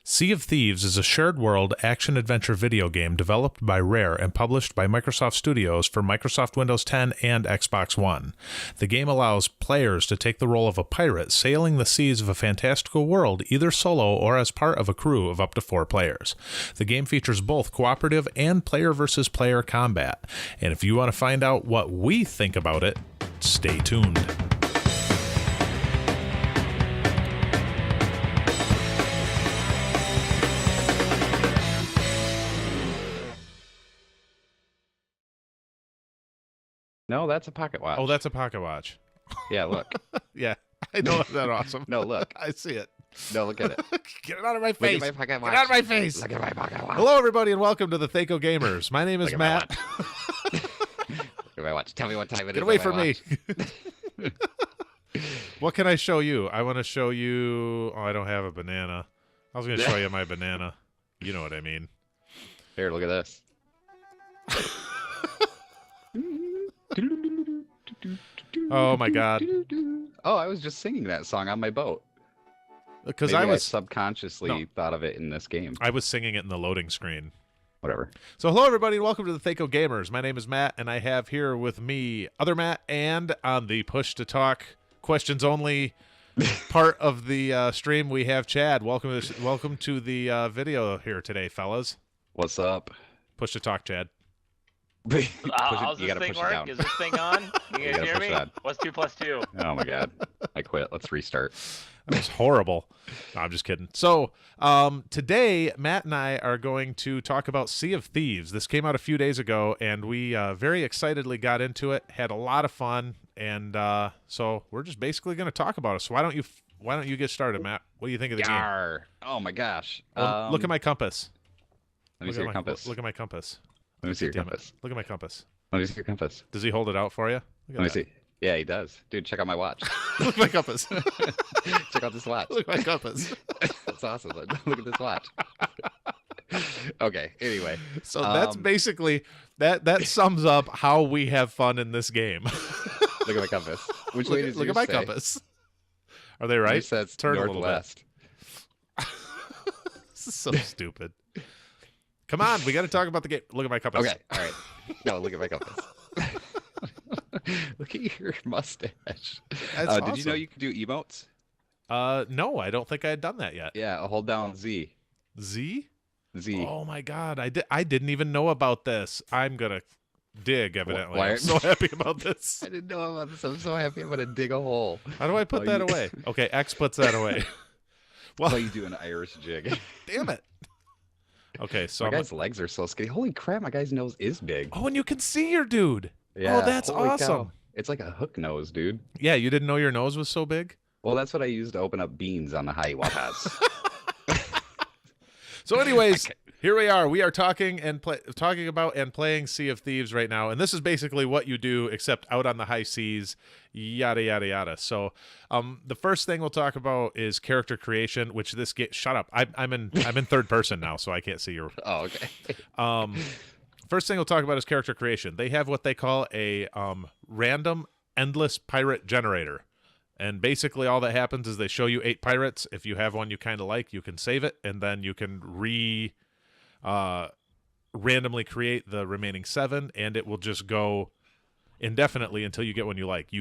Sea of Thieves is a shared-world action-adventure video game developed by Rare and published by Microsoft Studios for Microsoft Windows 10 and Xbox One. The game allows players to take the role of a pirate sailing the seas of a fantastical world, either solo or as part of a crew of up to 4 players. The game features both cooperative and player-versus-player combat. And if you want to find out what we think about it, stay tuned. No, that's a pocket watch. Oh, that's a pocket watch. Yeah, look. Yeah, I know that awesome. No, look. I see it. No, look at it. Get it out of my face. Look at my pocket watch. Get out of my face. Look at my pocket watch. Hello, everybody, and welcome to the Thaco Gamers. My name is Matt. Look at my watch. Tell me what time it is. Get away from me. What can I show you? I want to show you... Oh, I don't have a banana. I was going to show you my banana. You know what I mean. Here, look at this. Oh, my God. Oh, I was just singing that song on my boat. Because Maybe I was subconsciously thought of it in this game. I was singing it in the loading screen. Whatever. So hello, everybody, and welcome to the Thaco Gamers. My name is Matt, and I have here with me other Matt, and on the push-to-talk, questions-only part of the stream, we have Chad. Welcome to the video here today, fellas. What's up? Push-to-talk, Chad. How's this thing work? Is this thing on? You guys hear me? That. What's 2 plus 2? Oh my god. I quit. Let's restart. That was horrible. No, I'm just kidding. So today, Matt and I are going to talk about Sea of Thieves. This came out a few days ago, and we very excitedly got into it, had a lot of fun, and so we're just basically going to talk about it. So why don't you get started, Matt? What do you think of the game? Oh my gosh. Well, look at my compass. Let me see your compass. Look at my compass. Let me see your compass. Look at my compass. Let me see your compass. Does he hold it out for you? Let me see. Yeah, he does. Dude, check out my watch. Look at my compass. Check out this watch. Look at my compass. That's awesome. Look at this watch. Okay, anyway. So that's basically, that sums up how we have fun in this game. Look at my compass. Which way does Look at my compass. Are they right? It says Turn northwest. A little bit. This is so stupid. Come on, we got to talk about the game. Look at my compass. Okay, all right. No, look at my compass. Look at your mustache. Awesome. Did you know you could do emotes? No, I don't think I had done that yet. Yeah, hold down Z. Z? Z. Oh my God, I didn't even know about this. I'm gonna dig, evidently. Why I'm so happy about this. I didn't know about this. I'm so happy I'm gonna dig a hole. How do I put that away? Okay, X puts that away. Well, you do an Irish jig. Damn it. Okay, so my guy's legs are so skinny. Holy crap, my guy's nose is big. Oh, and you can see your dude. Yeah, oh, that's awesome. Cow. It's like a hook nose, dude. Yeah, you didn't know your nose was so big? Well, that's what I used to open up beans on the Hiawapas. So anyways, here we are. We are talking about and playing Sea of Thieves right now, and this is basically what you do, except out on the high seas, yada yada yada. So, the first thing we'll talk about is character creation, which this game. Shut up! I'm in third person now, so I can't see your. Oh, okay. First thing we'll talk about is character creation. They have what they call a random endless pirate generator. And basically all that happens is they show you 8 pirates. If you have one you kind of like, you can save it, and then you can randomly create the remaining 7, and it will just go indefinitely until you get one you like.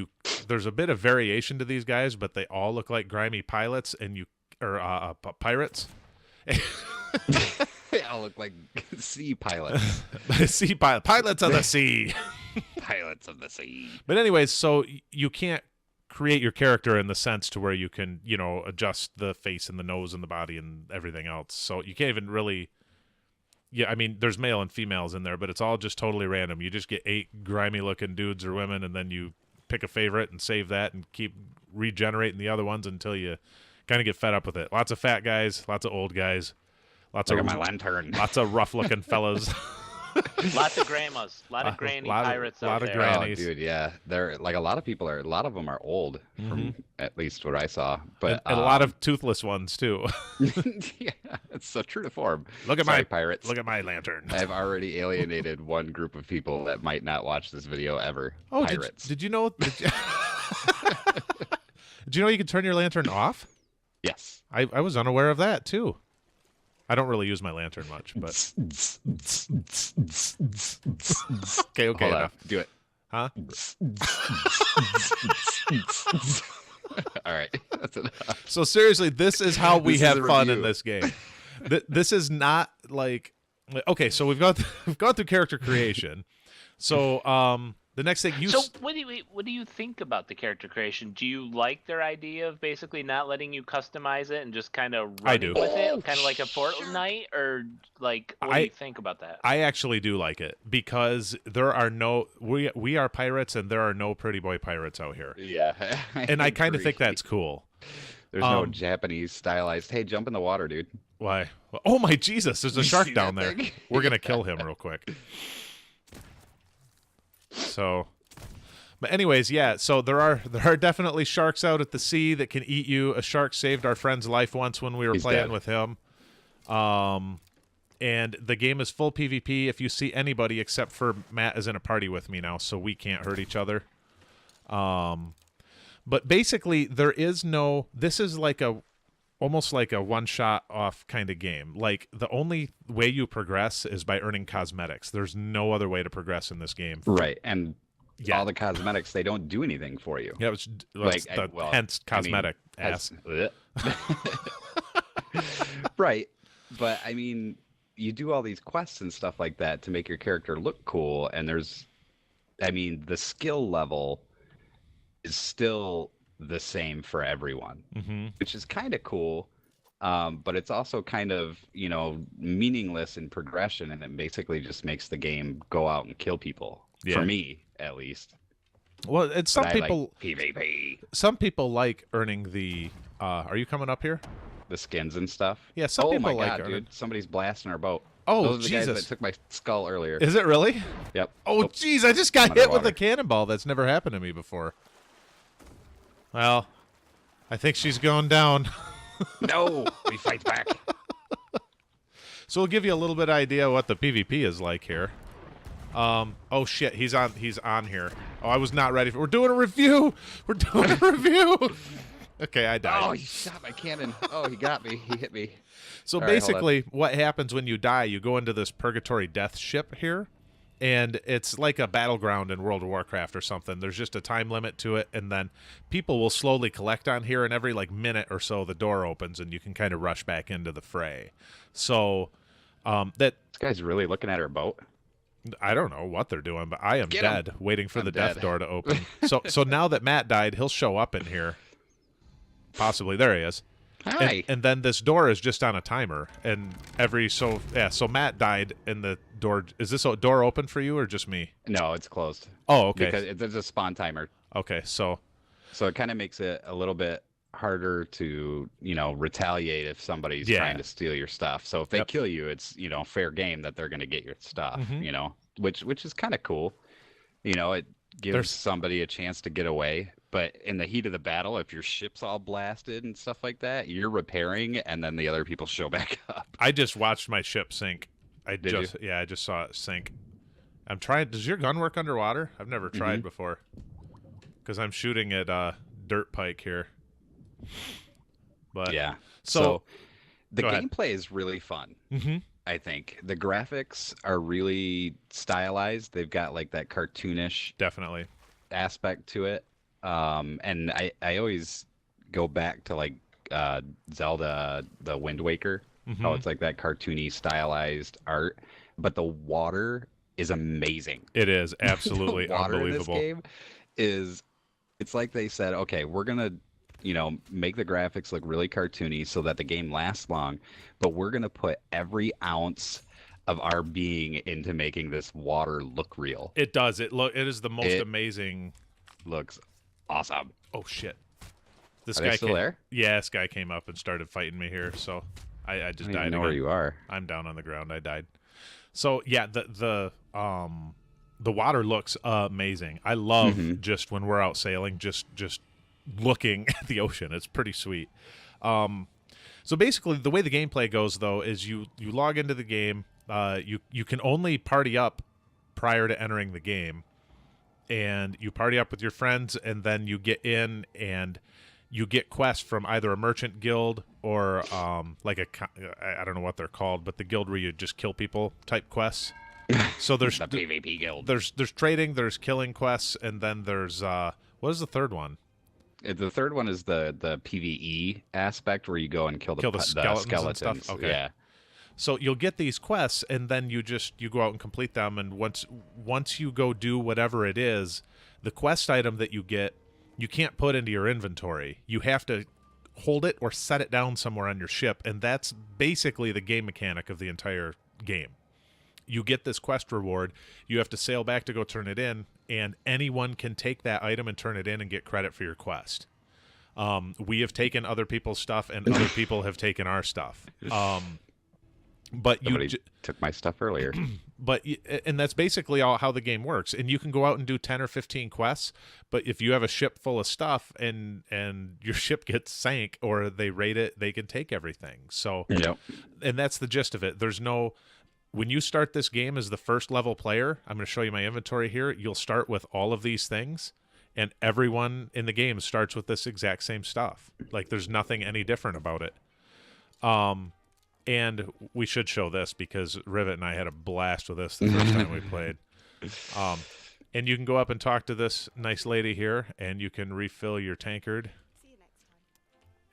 There's a bit of variation to these guys, but they all look like grimy pilots pirates. They all look like sea pilots. Pilots of the sea. Pilots of the sea. But anyways, so you can't create your character in the sense to where you can, adjust the face and the nose and the body and everything else. So you can't even really, I mean, there's male and females in there, but it's all just totally random. You just get 8 grimy looking dudes or women, and then you pick a favorite and save that and keep regenerating the other ones until you kind of get fed up with it. Lots of fat guys, lots of old guys, lots of my lantern. Lots of rough looking fellas. Lots of grandmas, a lot of granny pirates out there. Grannies. Oh, dude, yeah, they're like a lot of them are old, from at least what I saw. But and a lot of toothless ones too. Yeah, it's so true to form. Look at my pirates. Look at my lantern. I've already alienated one group of people that might not watch this video ever. Oh, pirates. Did you know? Did you know you can turn your lantern off? Yes. I was unaware of that too. I don't really use my lantern much, but okay, Hold enough. on. Do it. Huh? All right. That's enough. So seriously, this is how we This is have a fun in review. this game. This is not like okay. So we've gone through character creation. So the next thing So what do you think about the character creation? Do you like their idea of basically not letting you customize it and just kind of running with it, kind of like a Fortnite, or like what do you think about that? I actually do like it because there are we are pirates and there are no pretty boy pirates out here. Yeah. And I kind of agree. think that's cool. There's no Japanese stylized, hey, jump in the water, dude. Why? Oh my Jesus! There's a You shark see down that there. thing? We're gonna kill him real quick. So, but anyways, yeah. So there are definitely sharks out at the sea that can eat you. A shark saved our friend's life once when we were He's playing dead. with him. And the game is full PvP. If you see anybody except for Matt is in a party with me now, so we can't hurt each other. But basically, there is no. This is like almost like a one-shot off kind of game. Like the only way you progress is by earning cosmetics. There's no other way to progress in this game. Right. And Yeah. all the cosmetics, they don't do anything for you. Yeah, it's Like, the well, hence I mean, cosmetic ass. Right. But I mean, you do all these quests and stuff like that to make your character look cool, and the skill level is still the same for everyone, which is kind of cool. But it's also kind of, meaningless in progression, and it basically just makes the game go out and kill people. Yeah. For me, at least. Well, it's some But people. I like PvP. Some people like earning the. Are you coming up here? The skins and stuff. Yeah, some oh people my like God, earning- dude! Somebody's blasting our boat. Oh, Those are the guys Jesus. that took my skull earlier. Is it really? Yep. Oh, jeez! I just got I'm hit with underwater. a cannonball. That's never happened to me before. Well, I think she's going down. No, we fight back. So we'll give you a little bit of idea what the PvP is like here. Oh shit, he's on here. Oh, I was not ready for. We're doing a review. We're doing a review. Okay, I died. Oh, he shot my cannon. Oh, he got me. He hit me. So All right, hold on. basically, what happens when you die, you go into this purgatory death ship here, and it's like a battleground in World of Warcraft or something. There's just a time limit to it, and then people will slowly collect on here, and every minute or so the door opens, and you can kind of rush back into the fray. So that This guy's really looking at our boat. I don't know what they're doing, but I am Get 'em. dead, waiting for I'm the dead. death door to open. So now that Matt died, he'll show up in here. Possibly. There he is. Hi. And then this door is just on a timer, and so Matt died, and the door is this door open for you or just me? No, it's closed. Oh, okay. Because there's a spawn timer. Okay, so So it kind of makes it a little bit harder to, retaliate if somebody's Yeah. trying to steal your stuff. So if they Yep. kill you, it's, fair game that they're going to get your stuff, Mhm. which is kind of cool. It gives There's- somebody a chance to get away. But in the heat of the battle, if your ship's all blasted and stuff like that, you're repairing, and then the other people show back up. I just watched my ship sink. I you? just saw it sink. I'm trying. Does your gun work underwater? I've never tried before. Because I'm shooting at dirt pike here. But Yeah. So the go ahead. gameplay is really fun. Mhm. I think the graphics are really stylized. They've got like that cartoonish Definitely. aspect to it. And I always go back to like Zelda, the Wind Waker. How it's like that cartoony stylized art, but the water is amazing. It is absolutely The water unbelievable. in this game it's like they said, okay, we're gonna make the graphics look really cartoony so that the game lasts long, but we're gonna put every ounce of our being into making this water look real. It does. It is the most It- amazing. Looks awesome. Oh shit! This Are they still there? Yeah, this guy came up and started fighting me here, so I just I don't died. even know again. where you are. I'm down on the ground. I died. So yeah, the water looks amazing. I love just when we're out sailing, just looking at the ocean. It's pretty sweet. So basically, the way the gameplay goes, though, is you log into the game. You can only party up prior to entering the game, and you party up with your friends, and then you get in, and you get quests from either a merchant guild or like I don't know what they're called, but the guild where you just kill people type quests. So there's the PvP guild. There's trading, there's killing quests, and then there's what is the third one? The third one is the PvE aspect where you go and kill the skeletons and stuff. Okay. Yeah. So you'll get these quests, and then you go out and complete them. And once you go do whatever it is, the quest item that you get, you can't put into your inventory. You have to hold it or set it down somewhere on your ship, and that's basically the game mechanic of the entire game. You get this quest reward. You have to sail back to go turn it in, and anyone can take that item and turn it in and get credit for your quest. We have taken other people's stuff, and other people have taken our stuff. But somebody took my stuff earlier. And that's basically how the game works. And you can go out and do 10 or 15 quests, but if you have a ship full of stuff and your ship gets sank or they raid it, they can take everything. So, yep. And that's the gist of it. When you start this game as the first level player, I'm going to show you my inventory here. You'll start with all of these things, and everyone in the game starts with this exact same stuff. Like, there's nothing any different about it. And we should show this because Rivet and I had a blast with this the first time we played. And you can go up and talk to this nice lady here, and you can refill your tankard. See you next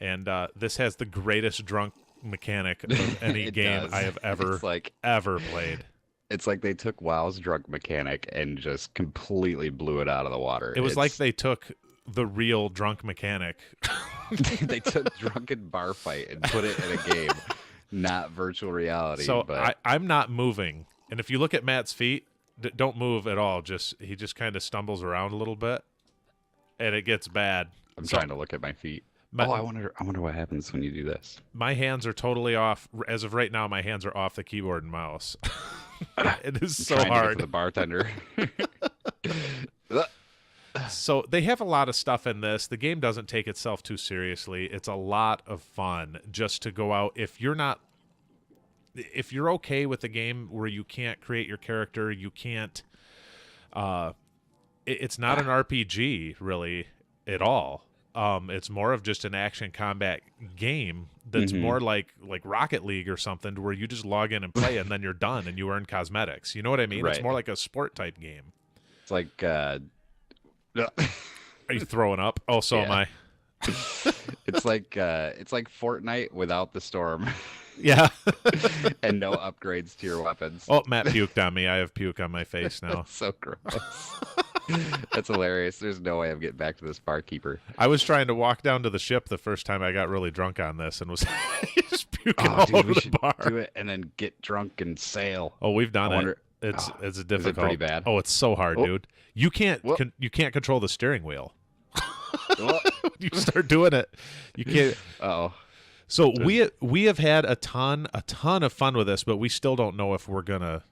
time. And this has the greatest drunk mechanic of any game does. I have ever played. It's like they took WoW's drunk mechanic and just completely blew it out of the water. It was like they took the real drunk mechanic. They took drunken bar fight and put it in a game, not virtual reality. So but... I'm not moving, and if you look at Matt's feet, don't move at all. He just kind of stumbles around a little bit, and it gets bad. I'm trying to look at my feet. I wonder what happens when you do this. My hands are totally off. As of right now, my hands are off the keyboard and mouse. It is so hard. To the bartender. So they have a lot of stuff in this. The game doesn't take itself too seriously. It's a lot of fun just to go out. If you're okay with the game where you can't create your character, you can't. It's not an RPG really at all. It's more of just an action combat game that's more like Rocket League or something, to where you just log in and play and then you're done and you earn cosmetics. You know what I mean? Right. It's more like a sport type game. It's like Are you throwing up? Oh, so am I. It's like Fortnite without the storm. Yeah. And no upgrades to your weapons. Oh, Matt puked on me. I have puke on my face now. That's so gross. That's hilarious. There's no way I'm getting back to this barkeeper. I was trying to walk down to the ship the first time I got really drunk on this and was just puking all over the bar. Do it and then get drunk and sail. Oh, we've done it. It's difficult. Is it pretty bad? Oh, it's so hard, dude. You can't control the steering wheel. You start doing it. You can't. Oh. So we have had a ton of fun with this, but we still don't know if we're gonna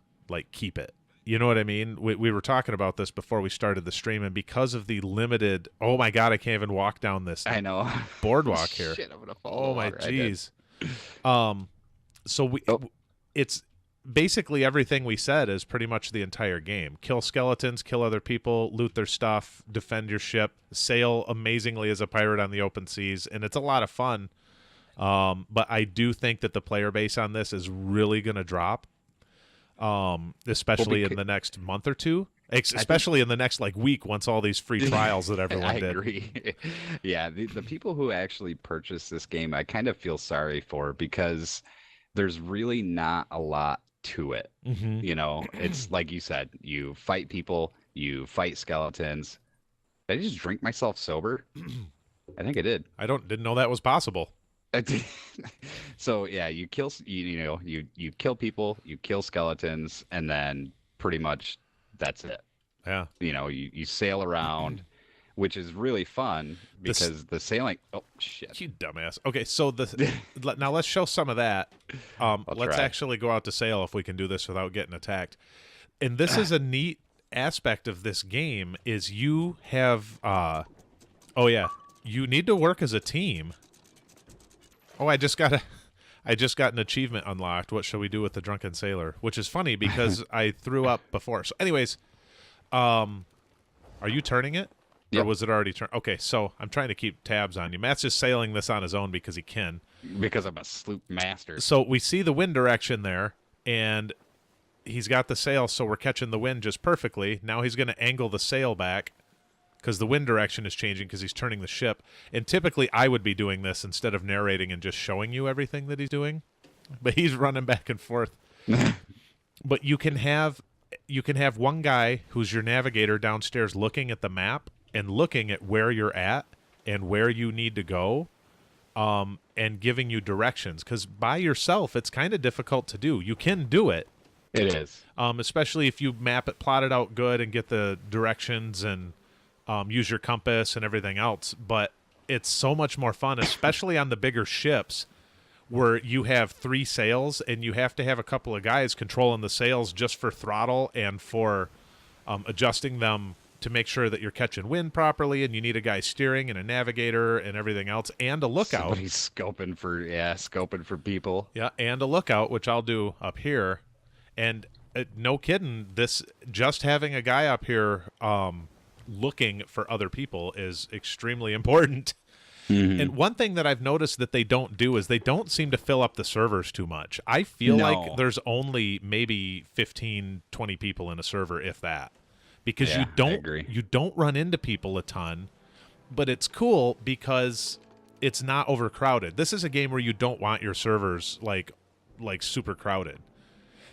keep it. You know what I mean? We were talking about this before we started the stream, and because of the limited, oh my god, I can't even walk down this. I know boardwalk here. Shit, I'm gonna fall. Oh my jeez. So it's basically everything we said is pretty much the entire game. Kill skeletons, kill other people, loot their stuff, defend your ship, sail amazingly as a pirate on the open seas, and it's a lot of fun. But I do think that the player base on this is really going to drop, especially in the next month or two, especially in the next week once all these free trials that everyone did. I agree. Yeah, the people who actually purchased this game, I kind of feel sorry for, because there's really not a lot to it. Mm-hmm. You know, it's like you said, you fight people, you fight skeletons. Did I just drink myself sober? I think I did. I didn't know that was possible. So yeah, you kill you kill people, you kill skeletons, and then pretty much that's it. Yeah. You sail around, which is really fun because the sailing. Oh shit! You dumbass. Okay, so now let's show some of that. Let's actually go out to sail if we can do this without getting attacked. And this is a neat aspect of this game is you have. You need to work as a team. Oh, I just got an achievement unlocked. What shall we do with the drunken sailor? Which is funny because I threw up before. So anyways, are you turning it? Or was it already turned? Okay, so I'm trying to keep tabs on you. Matt's just sailing this on his own because he can. Because I'm a sloop master. So we see the wind direction there, and he's got the sail, so we're catching the wind just perfectly. Now he's going to angle the sail back because the wind direction is changing because he's turning the ship. And typically I would be doing this instead of narrating and just showing you everything that he's doing. But he's running back and forth. But you can have one guy who's your navigator downstairs looking at the map and looking at where you're at and where you need to go, and giving you directions. Because by yourself, it's kind of difficult to do. You can do it. It is. Especially if you map it, plot it out good, and get the directions and use your compass and everything else. But it's so much more fun, especially on the bigger ships where you have 3 sails and you have to have a couple of guys controlling the sails just for throttle and for adjusting them to make sure that you're catching wind properly, and you need a guy steering and a navigator and everything else, and a lookout. Somebody's scoping for people. Yeah, and a lookout, which I'll do up here. And no kidding, this just having a guy up here looking for other people is extremely important. Mm-hmm. And one thing that I've noticed that they don't do is they don't seem to fill up the servers too much. I feel like there's only maybe 15, 20 people in a server, if that. Because you don't run into people a ton, but it's cool because it's not overcrowded. This is a game where you don't want your servers like super crowded.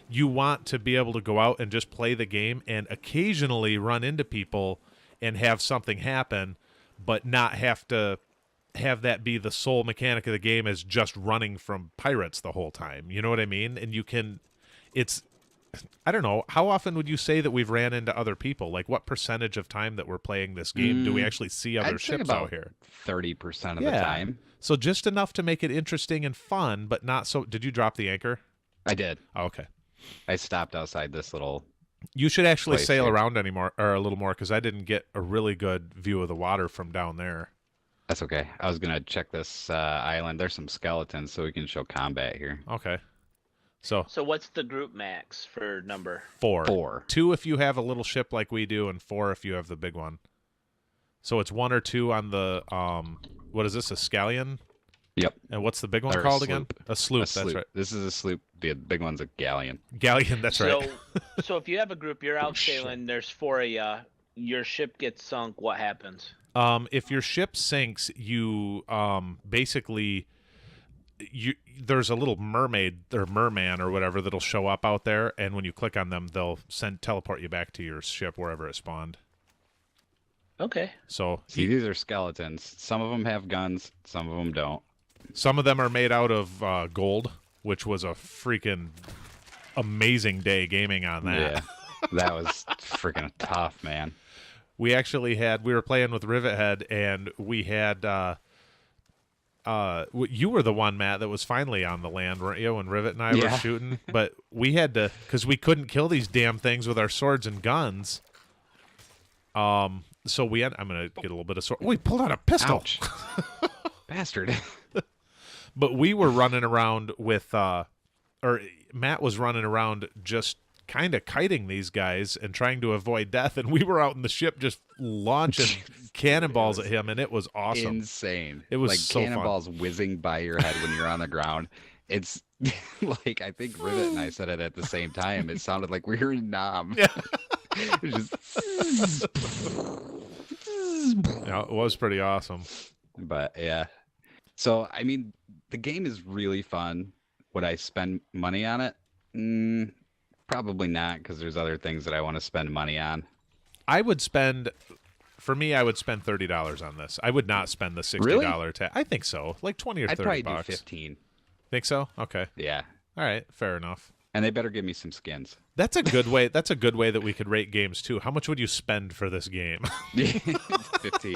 You want to be able to go out and just play the game and occasionally run into people and have something happen, but not have to have that be the sole mechanic of the game as just running from pirates the whole time. You know what I mean? And you can, I don't know, how often would you say that we've ran into other people? Like, what percentage of time that we're playing this game do we actually see other ships out here? 30% of the time. So just enough to make it interesting and fun, but not so. Did you drop the anchor? I did. Oh, okay. I stopped outside this little. You should actually sail around a little more, because I didn't get a really good view of the water from down there. That's okay. I was gonna check this island. There's some skeletons, so we can show combat here. Okay. So what's the group max for number? 4. 2 if you have a little ship like we do, and 4 if you have the big one. So it's 1 or 2 on the what is this, a scallion? Yep. And what's the big one called again? A sloop. That's right. This is a sloop. The big one's a galleon. Galleon. That's right. So if you have a group, you're out sailing. There's 4 of you. Your ship gets sunk. What happens? If your ship sinks, you basically. There's a little mermaid or merman or whatever that'll show up out there, and when you click on them, they'll teleport you back to your ship wherever it spawned. Okay. So these are skeletons. Some of them have guns. Some of them don't. Some of them are made out of gold, which was a freaking amazing day gaming on that. Yeah, that was freaking tough, man. We were playing with Rivethead, and we had. You were the one, Matt, that was finally on the land, weren't you, when Rivet and I were shooting? But we had to, because we couldn't kill these damn things with our swords and guns. So I'm going to get a little bit of sword. We pulled out a pistol. Ouch. Bastard. But we were running around with, or Matt was running around just kind of kiting these guys and trying to avoid death, and we were out in the ship just launching cannonballs at him, and it was awesome. Insane. It was like so cannonballs fun. Whizzing by your head when you're on the ground. It's like, I think Rivet and I said it at the same time. It sounded like we were in Nam. Yeah. It was just... Yeah, it was pretty awesome. But yeah. So, I mean, the game is really fun. Would I spend money on it? Probably not, because there's other things that I want to spend money on. I would spend $30 on this. I would not spend the $60 Really? tag. I think so, like 20 or 30 I'd probably bucks. do 15. Think so? Okay. Yeah. All right, fair enough. And they better give me some skins. That's a good way. That's a good way that we could rate games too. How much would you spend for this game? 15.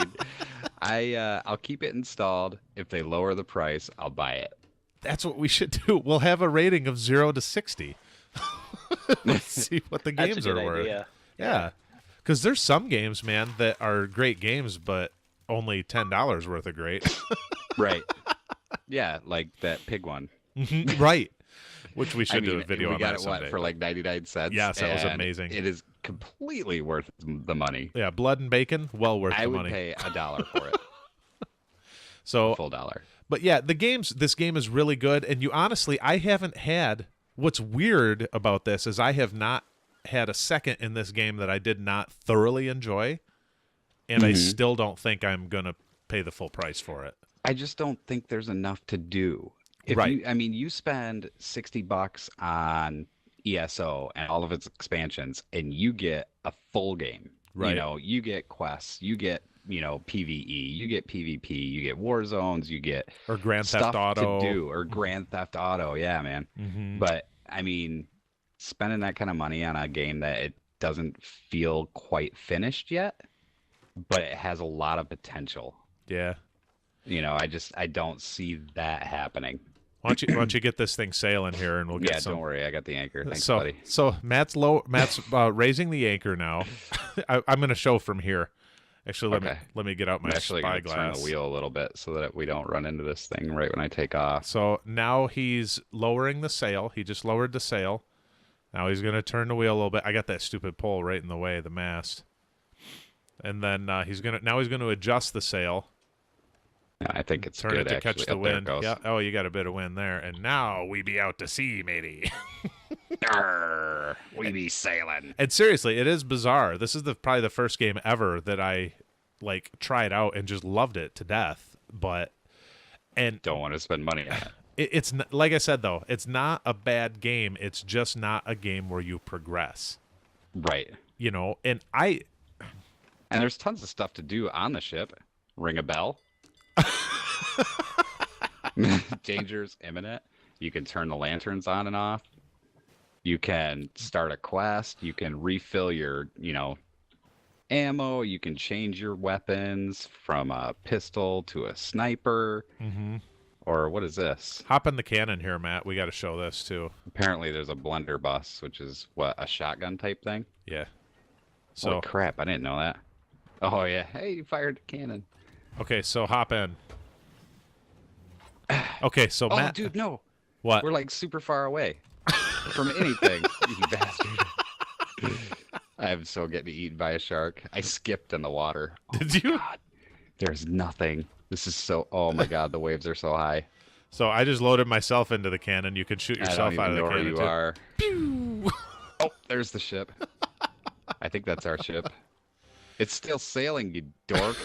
I'll keep it installed. If they lower the price, I'll buy it. That's what we should do. We'll have a rating of 0 to 60. Let's see what the games That's a good are worth. idea. Yeah, because there's some games, man, that are great games, but only $10 worth of great. Right. Yeah, like that pig one. Right. Which we should do a and video we on got that it someday. For like 99 cents. Yes, that was and amazing. It is completely worth the money. Yeah, blood and bacon, well worth the money. I would pay $1 for it. So A full dollar. But yeah, this game is really good, and I haven't had. What's weird about this is I have not had a second in this game that I did not thoroughly enjoy, and I still don't think I'm gonna pay the full price for it. I just don't think there's enough to do. Right. You spend $60 on ESO and all of its expansions, and you get a full game. Right. You know, you get quests, you get PvE, you get PvP, you get war zones, you get Or Grand stuff Theft Auto. to do, or Grand Theft Auto. Yeah, man. Mm-hmm. But I mean, spending that kind of money on a game that it doesn't feel quite finished yet, but it has a lot of potential. Yeah. You know, I don't see that happening. Why don't you get this thing sailing here, and we'll get some. Don't worry, I got the anchor. Thanks, so, buddy. So Matt's raising the anchor now. I'm going to show from here. Actually, let me get out my spyglass. Turn the wheel a little bit so that we don't run into this thing right when I take off. So now he's lowering the sail. He just lowered the sail. Now he's going to turn the wheel a little bit. I got that stupid pole right in the way, the mast. And then he's going to adjust the sail. Yeah, I think it's turn good, it to actually. catch the Up there it wind. goes. Yeah. Oh, you got a bit of wind there. And now we be out to sea, matey. Arr, we be sailing. And seriously, it is bizarre. This is probably the first game ever that I tried out and just loved it to death. And don't want to spend money on it. It's not, like I said though, it's not a bad game. It's just not a game where you progress. Right. You know, and there's tons of stuff to do on the ship. Ring a bell. Danger's imminent. You can turn the lanterns on and off. You can start a quest. You can refill your, ammo. You can change your weapons from a pistol to a sniper. Mm-hmm. Or what is this? Hop in the cannon here, Matt. We got to show this too. Apparently there's a blunderbuss, which is a shotgun type thing? Yeah. So holy crap, I didn't know that. Oh yeah. Hey, you fired the cannon. Okay, so hop in. Okay, so Matt. Oh, dude, no. What? We're super far away from anything, you bastard. I'm so getting eaten by a shark. I skipped in the water. Did you? God. There's nothing. This is so. Oh my God, the waves are so high. So I just loaded myself into the cannon. You can shoot yourself out of the cannon. I don't even know where you are. Oh, there's the ship. I think that's our ship. It's still sailing, you dork.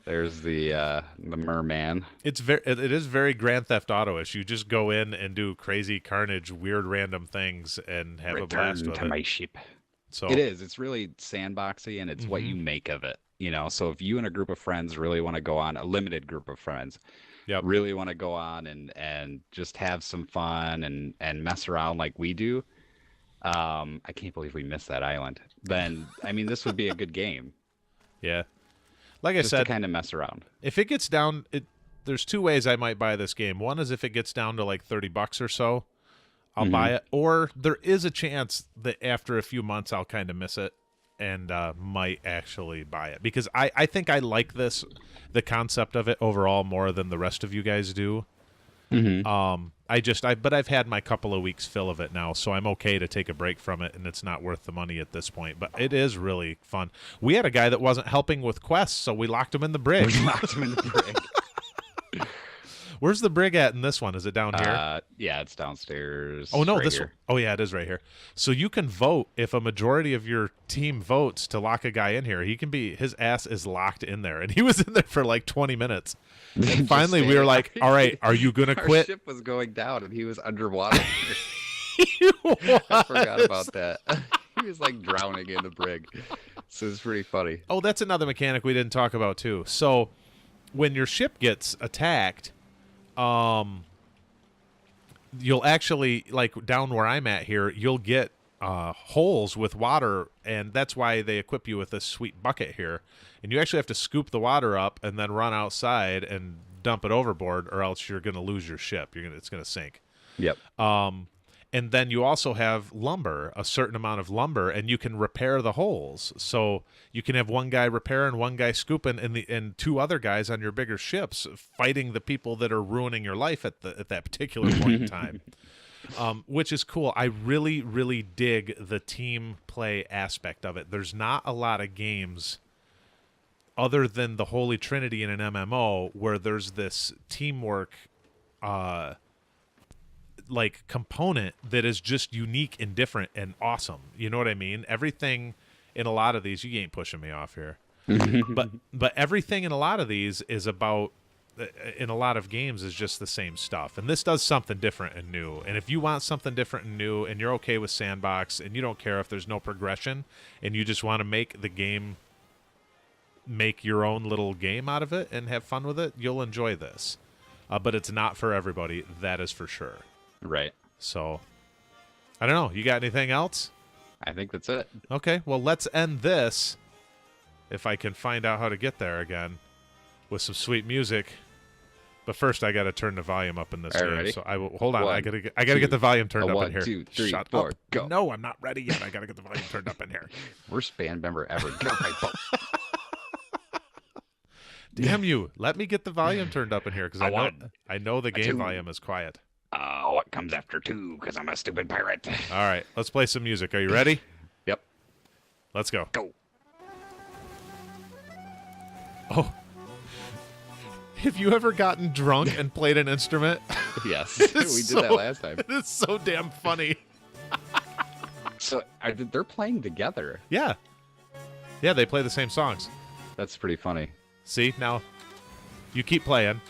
There's the merman. It is very Grand Theft Auto-ish. You just go in and do crazy carnage, weird random things, and have a blast with it. My ship. So it is. It's really sandboxy, and it's what you make of it. So if you and a group of friends really want to go on, a limited group of friends, really want to go on and just have some fun and mess around like we do, I can't believe we missed that island. Then this would be a good game. Yeah. Like I said, to kind of mess around. If it gets down, there's two ways I might buy this game. One is if it gets down to like $30 or so, I'll buy it. Or there is a chance that after a few months I'll kind of miss it and might actually buy it. Because I think I like the concept of it overall more than the rest of you guys do. Mm-hmm. But I've had my couple of weeks fill of it now, so I'm okay to take a break from it, and it's not worth the money at this point. But it is really fun. We had a guy that wasn't helping with quests, so we locked him in the brig. Where's the brig at in this one? Is it down here? Yeah, it's downstairs. Oh, no, right this here. one. Oh, yeah, it is right here. So you can vote. If a majority of your team votes to lock a guy in here, his ass is locked in there. And he was in there for like 20 minutes. And finally, we were like, all right, are you going to quit? Our ship was going down, and he was underwater. I forgot about that. He was like drowning in the brig. So it's pretty funny. Oh, that's another mechanic we didn't talk about, too. So when your ship gets attacked, you'll actually, like down where I'm at here, you'll get holes with water, and that's why they equip you with this sweet bucket here. And you actually have to scoop the water up and then run outside and dump it overboard, or else you're going to lose your ship. It's going to sink. Yep. And then you also have lumber, a certain amount of lumber, and you can repair the holes. So you can have one guy repairing, one guy scooping, and two other guys on your bigger ships fighting the people that are ruining your life at that particular point in time. which is cool. I really, really dig the team play aspect of it. There's not a lot of games other than the Holy Trinity in an MMO where there's this teamwork like component that is just unique and different and awesome. You know what I mean? Everything in a lot of these, you ain't pushing me off here. but everything in a lot of these is about, in a lot of games, is just the same stuff. And this does something different and new. And if you want something different and new and you're okay with sandbox and you don't care if there's no progression and you just want to make the game, make your own little game out of it and have fun with it, you'll enjoy this. But it's not for everybody, that is for sure. Right. So, I don't know. You got anything else? I think that's it. Okay, well, let's end this, if I can find out how to get there again, with some sweet music. But first, I got to turn the volume up in this game. Ready? So I will hold on. One, I gotta get the volume turned up in here. 1, 2, 3, Shut 4, up. go. No, I'm not ready yet. I gotta get the volume turned up in here. Worst band member ever. Get off my boat. Damn you! Let me get the volume turned up in here because I know the game 2. volume is quiet. What comes after 2? Because I'm a stupid pirate. All right, let's play some music. Are you ready? Yep. Let's go. Go. Oh. Have you ever gotten drunk and played an instrument? Yes. It We is did that so- last time. It is so damn funny. So they're playing together. Yeah. Yeah, they play the same songs. That's pretty funny. See, now you keep playing.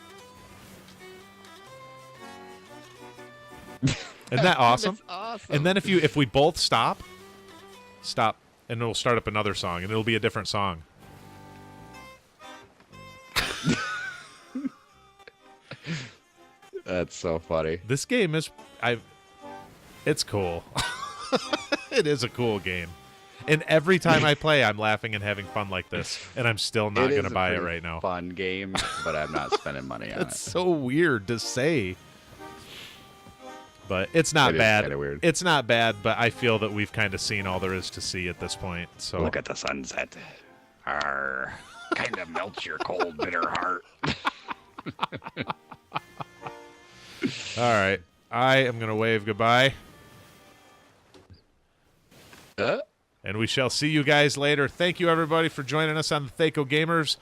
Isn't that awesome? That's awesome. And then if we both stop, and it'll start up another song, and it'll be a different song. That's so funny. This game is, it's cool. It is a cool game. And every time I play, I'm laughing and having fun like this, and I'm still not going to buy it right now. Fun game, but I'm not spending money on It's it. so weird to say. But it's not It is bad. kinda weird. It's not bad, but I feel that we've kind of seen all there is to see at this point. So Look at the sunset. Arr. Kind of melts your cold, bitter heart. all right, I am going to wave goodbye, and we shall see you guys later. Thank you, everybody, for joining us on the Thaco Gamers.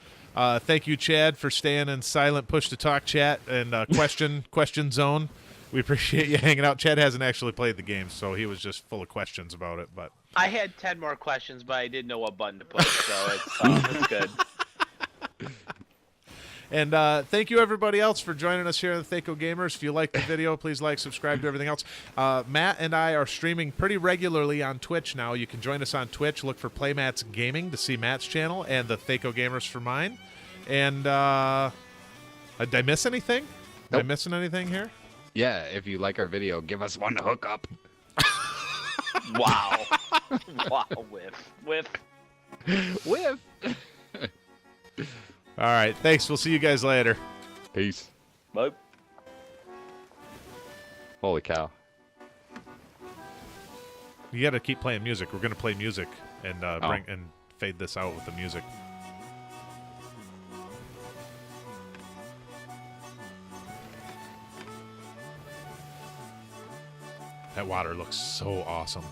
Thank you, Chad, for staying in silent push-to-talk chat and question zone. We appreciate you hanging out. Chad hasn't actually played the game, so he was just full of questions about it. But I had 10 more questions, but I didn't know what button to push, so it's good. And thank you, everybody else, for joining us here on the Thaco Gamers. If you like the video, please like, subscribe to everything else. Matt and I are streaming pretty regularly on Twitch now. You can join us on Twitch. Look for Playmat's Gaming to see Matt's channel and the Thaco Gamers for mine. And did I miss anything? Am I Nope. missing anything here? Yeah, if you like our video, give us one to hook up. Wow. Wow, whiff. With. All right. Thanks. We'll see you guys later. Peace. Bye. Holy cow. You got to keep playing music. We're going to play music and bring and fade this out with the music. That water looks so awesome.